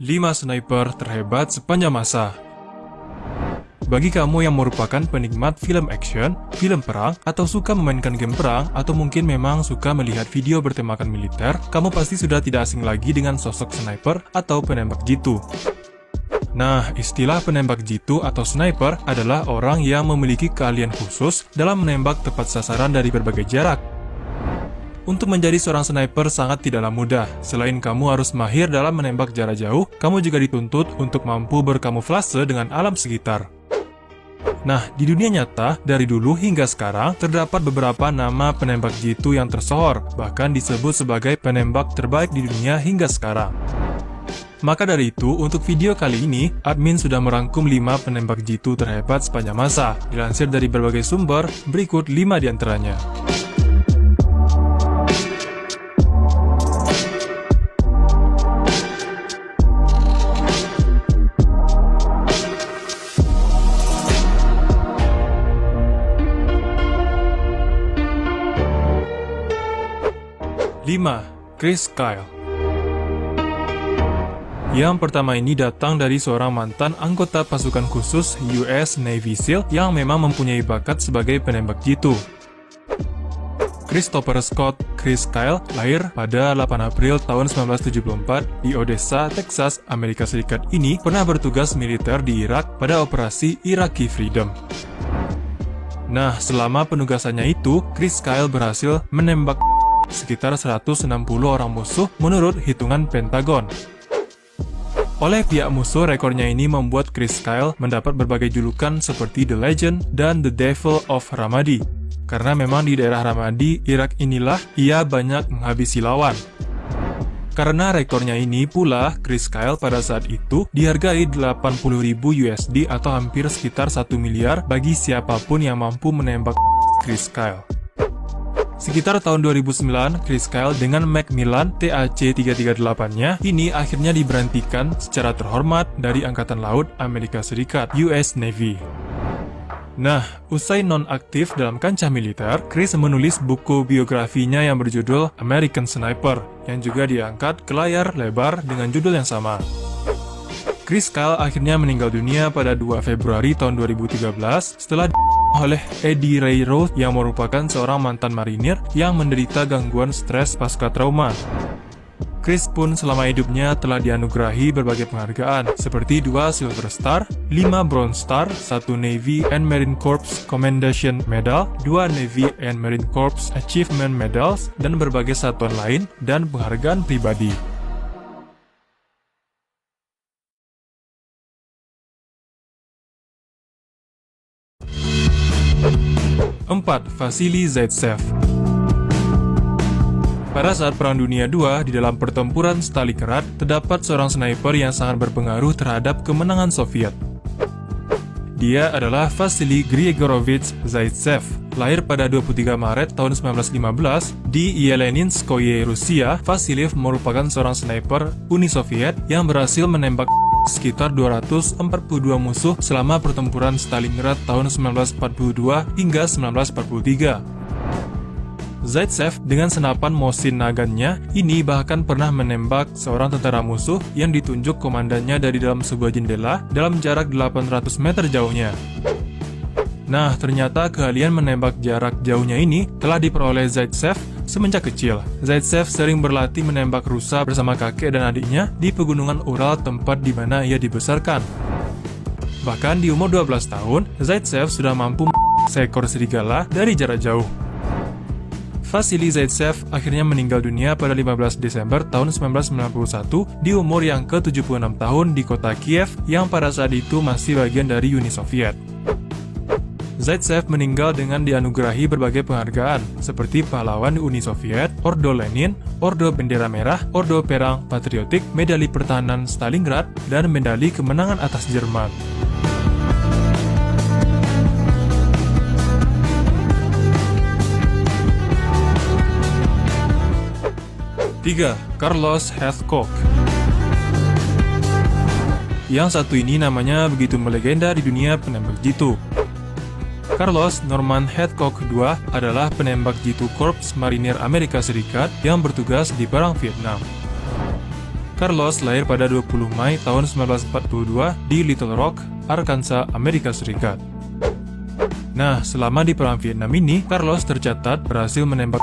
5 sniper terhebat sepanjang masa. Bagi kamu yang merupakan penikmat film action, film perang, atau suka memainkan game perang, atau mungkin memang suka melihat video bertemakan militer, kamu pasti sudah tidak asing lagi dengan sosok sniper atau penembak jitu. Nah, istilah penembak jitu atau sniper adalah orang yang memiliki keahlian khusus dalam menembak tepat sasaran dari berbagai jarak. Untuk menjadi seorang sniper sangat tidaklah mudah. Selain kamu harus mahir dalam menembak jarak jauh, kamu juga dituntut untuk mampu berkamuflase dengan alam sekitar. Nah, di dunia nyata, dari dulu hingga sekarang, terdapat beberapa nama penembak jitu yang tersohor, bahkan disebut sebagai penembak terbaik di dunia hingga sekarang. Maka dari itu, untuk video kali ini, admin sudah merangkum 5 penembak jitu terhebat sepanjang masa. Dilansir dari berbagai sumber, berikut 5 diantaranya. 5. Chris Kyle. Yang pertama ini datang dari seorang mantan anggota pasukan khusus US Navy SEAL yang memang mempunyai bakat sebagai penembak jitu. Christopher Scott Chris Kyle lahir pada 8 April tahun 1974 di Odessa, Texas, Amerika Serikat. Ini pernah bertugas militer di Irak pada operasi Iraqi Freedom. Nah, selama penugasannya itu, Chris Kyle berhasil menembak sekitar 160 orang musuh menurut hitungan Pentagon. Oleh pihak musuh, rekornya ini membuat Chris Kyle mendapat berbagai julukan seperti The Legend dan The Devil of Ramadi. Karena memang di daerah Ramadi, Irak inilah ia banyak menghabisi lawan. Karena rekornya ini pula, Chris Kyle pada saat itu dihargai 80.000 USD atau hampir sekitar 1 miliar bagi siapapun yang mampu menembak Chris Kyle. Sekitar tahun 2009, Chris Kyle dengan Macmillan TAC-338-nya ini akhirnya diberhentikan secara terhormat dari Angkatan Laut Amerika Serikat, US Navy. Nah, usai non-aktif dalam kancah militer, Chris menulis buku biografinya yang berjudul American Sniper, yang juga diangkat ke layar lebar dengan judul yang sama. Chris Kyle akhirnya meninggal dunia pada 2 Februari tahun 2013 setelah oleh Eddie Ray Roth yang merupakan seorang mantan marinir yang menderita gangguan stres pasca trauma. Chris pun selama hidupnya telah dianugerahi berbagai penghargaan seperti 2 Silver Star, 5 Bronze Star, 1 Navy and Marine Corps Commendation Medal, 2 Navy and Marine Corps Achievement Medals, dan berbagai satuan lain dan penghargaan pribadi. 4. Vasily Zaitsev. Pada saat Perang Dunia II, di dalam pertempuran Stalingrad, terdapat seorang sniper yang sangat berpengaruh terhadap kemenangan Soviet. Dia adalah Vasily Grigorovich Zaitsev. Lahir pada 23 Maret tahun 1915 di Yeleninskoye, Rusia, Vasily merupakan seorang sniper Uni Soviet yang berhasil menembak sekitar 242 musuh selama pertempuran Stalingrad tahun 1942 hingga 1943. Zaitsev dengan senapan Mosin Nagannya ini bahkan pernah menembak seorang tentara musuh yang ditunjuk komandannya dari dalam sebuah jendela dalam jarak 800 meter jauhnya. Nah, ternyata keahlian menembak jarak jauhnya ini telah diperoleh Zaitsev semenjak kecil. Zaitsev sering berlatih menembak rusa bersama kakek dan adiknya di pegunungan Ural, tempat di mana ia dibesarkan. Bahkan di umur 12 tahun, Zaitsev sudah mampu seekor serigala dari jarak jauh. Vasily Zaitsev akhirnya meninggal dunia pada 15 Desember tahun 1991 di umur yang ke-76 tahun di kota Kiev yang pada saat itu masih bagian dari Uni Soviet. Zaitsev meninggal dengan dianugerahi berbagai penghargaan, seperti Pahlawan Uni Soviet, Ordo Lenin, Ordo Bendera Merah, Ordo Perang Patriotik, Medali Pertahanan Stalingrad, dan Medali Kemenangan atas Jerman. 3. Carlos Hathcock. Yang satu ini namanya begitu melegenda di dunia penembak jitu. Carlos Norman Hathcock II adalah penembak jitu Korps Marinir Amerika Serikat yang bertugas di Perang Vietnam. Carlos lahir pada 20 Mei tahun 1942 di Little Rock, Arkansas, Amerika Serikat. Nah, selama di Perang Vietnam ini, Carlos tercatat berhasil menembak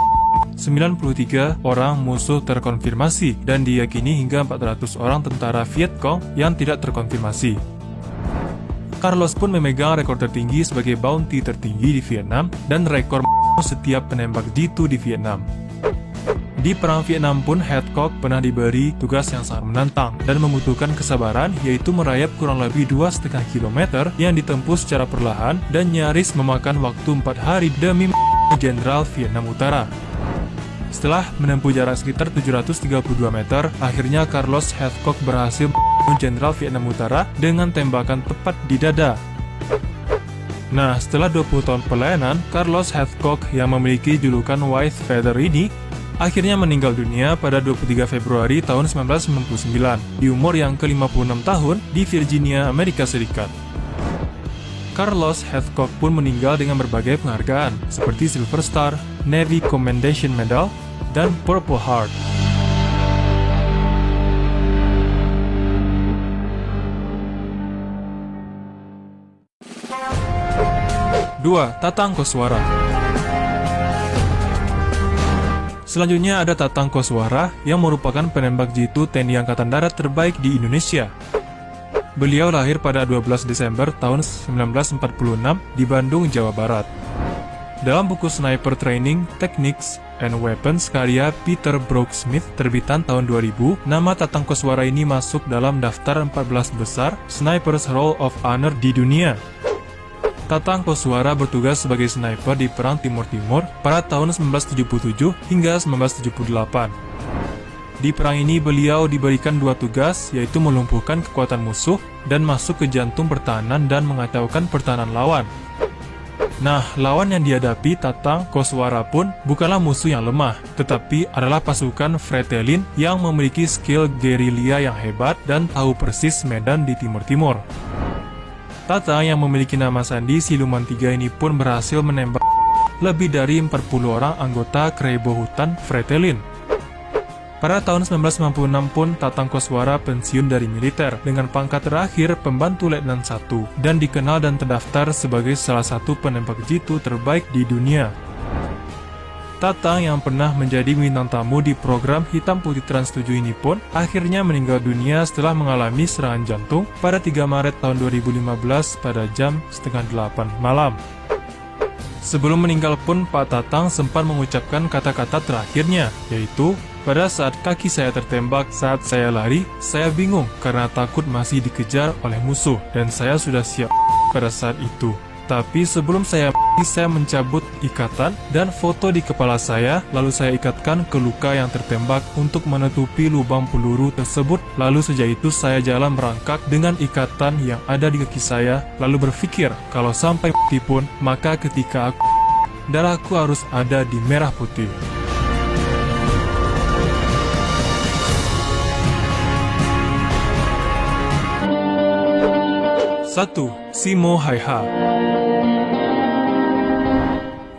93 orang musuh terkonfirmasi dan diyakini hingga 400 orang tentara Viet Cong yang tidak terkonfirmasi. Carlos pun memegang rekor tertinggi sebagai bounty tertinggi di Vietnam dan rekor setiap penembak jitu di Vietnam. Di Perang Vietnam pun Hancock pernah diberi tugas yang sangat menantang dan membutuhkan kesabaran, yaitu merayap kurang lebih 2,5 km yang ditempuh secara perlahan dan nyaris memakan waktu 4 hari demi Jenderal Vietnam Utara. Setelah menempuh jarak sekitar 732 meter, akhirnya Carlos Hancock berhasil membunuh Jenderal Vietnam Utara dengan tembakan tepat di dada. Nah, setelah 20 tahun pelayanan, Carlos Hancock yang memiliki julukan White Feather ini akhirnya meninggal dunia pada 23 Februari tahun 1999 di umur yang ke-56 tahun di Virginia, Amerika Serikat. Carlos Hancock pun meninggal dengan berbagai penghargaan seperti Silver Star, Navy Commendation Medal, dan Purple Heart. Dua, Tatang Koswara. Selanjutnya ada Tatang Koswara yang merupakan penembak jitu TNI Angkatan Darat terbaik di Indonesia. Beliau lahir pada 12 Desember tahun 1946 di Bandung, Jawa Barat. Dalam buku Sniper Training, Techniques, and Weapons karya Peter Brooks-Smith terbitan tahun 2000, nama Tatang Koswara ini masuk dalam daftar 14 besar Snipers Roll of Honor di dunia. Tatang Koswara bertugas sebagai sniper di Perang Timur Timur pada tahun 1977 hingga 1978. Di perang ini beliau diberikan 2 tugas, yaitu melumpuhkan kekuatan musuh dan masuk ke jantung pertahanan dan mengacaukan pertahanan lawan. Nah, lawan yang dihadapi Tatang Koswara pun bukanlah musuh yang lemah, tetapi adalah pasukan Fretilin yang memiliki skill gerilya yang hebat dan tahu persis medan di Timur-Timur. Tatang yang memiliki nama sandi Siluman 3 ini pun berhasil menembak lebih dari 40 orang anggota Kreibo Hutan Fretilin. Pada tahun 1996 pun Tatang Koswara pensiun dari militer dengan pangkat terakhir Pembantu Letnan 1 dan dikenal dan terdaftar sebagai salah satu penembak jitu terbaik di dunia. Tatang yang pernah menjadi bintang tamu di program Hitam Putih Trans 7 ini pun akhirnya meninggal dunia setelah mengalami serangan jantung pada 3 Maret tahun 2015 pada jam 7:30 malam. Sebelum meninggal pun Pak Tatang sempat mengucapkan kata-kata terakhirnya, yaitu, "Pada saat kaki saya tertembak saat saya lari, saya bingung karena takut masih dikejar oleh musuh dan saya sudah siap pada saat itu. Tapi sebelum saya mencabut ikatan dan foto di kepala saya, lalu saya ikatkan ke luka yang tertembak untuk menutupi lubang peluru tersebut. Lalu sejak itu saya jalan merangkak dengan ikatan yang ada di kaki saya, lalu berpikir kalau sampai mati pun, maka ketika darahku harus ada di merah putih." Satu, Simo Häyhä.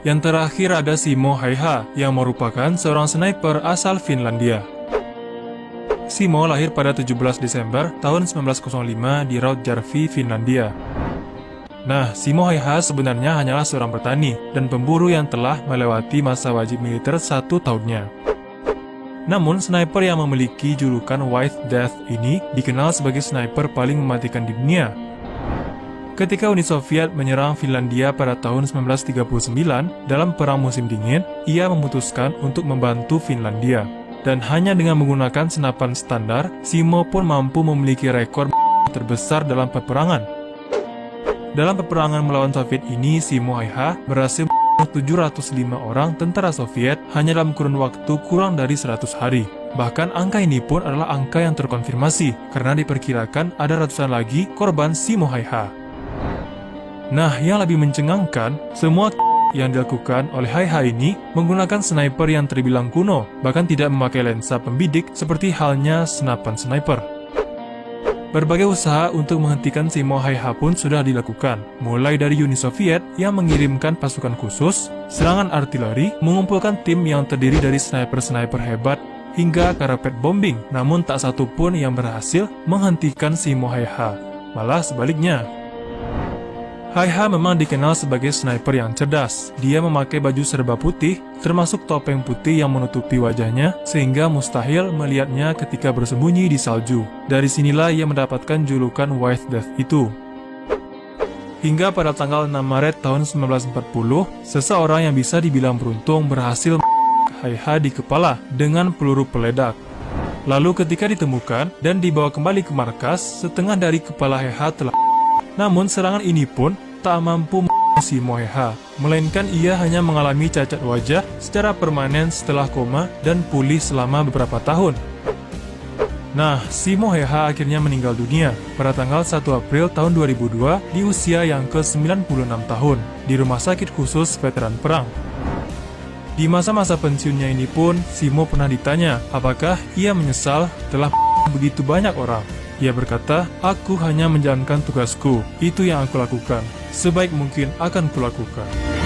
Yang terakhir ada Simo Häyhä yang merupakan seorang sniper asal Finlandia. Simo lahir pada 17 Desember tahun 1905 di Rautjärvi, Finlandia. Nah, Simo Häyhä sebenarnya hanyalah seorang petani dan pemburu yang telah melewati masa wajib militer 1 tahunnya. Namun, sniper yang memiliki julukan White Death ini dikenal sebagai sniper paling mematikan di dunia. Ketika Uni Soviet menyerang Finlandia pada tahun 1939 dalam Perang Musim Dingin, ia memutuskan untuk membantu Finlandia. Dan hanya dengan menggunakan senapan standar, Simo pun mampu memiliki rekor terbesar dalam peperangan. Dalam peperangan melawan Soviet ini, Simo Häyhä berhasil membunuh 705 orang tentara Soviet hanya dalam kurun waktu kurang dari 100 hari. Bahkan angka ini pun adalah angka yang terkonfirmasi, karena diperkirakan ada ratusan lagi korban Simo Häyhä. Nah, yang lebih mencengangkan, semua yang dilakukan oleh Häyhä ini menggunakan sniper yang terbilang kuno, bahkan tidak memakai lensa pembidik seperti halnya senapan sniper. Berbagai usaha untuk menghentikan Simo Häyhä pun sudah dilakukan, mulai dari Uni Soviet yang mengirimkan pasukan khusus, serangan artileri, mengumpulkan tim yang terdiri dari sniper-sniper hebat, hingga karpet bombing, namun tak satu pun yang berhasil menghentikan Simo Haeha. Malah sebaliknya. Haeha memang dikenal sebagai sniper yang cerdas. Dia memakai baju serba putih, termasuk topeng putih yang menutupi wajahnya, sehingga mustahil melihatnya ketika bersembunyi di salju. Dari sinilah ia mendapatkan julukan White Death itu. Hingga pada tanggal 6 Maret tahun 1940, seseorang yang bisa dibilang beruntung berhasil Haeha di kepala dengan peluru peledak. Lalu ketika ditemukan dan dibawa kembali ke markas, setengah dari kepala Haeha telah. Namun serangan ini pun tak mampu Simo Haeha, melainkan ia hanya mengalami cacat wajah secara permanen setelah koma dan pulih selama beberapa tahun. Nah, Simo Haeha akhirnya meninggal dunia pada tanggal 1 April tahun 2002 di usia yang ke-96 tahun di Rumah Sakit Khusus Veteran Perang. Di masa-masa pensiunnya ini pun, Simo pernah ditanya apakah ia menyesal telah begitu banyak orang. Ia berkata, "Aku hanya menjalankan tugasku, itu yang aku lakukan. Sebaik mungkin akan kulakukan."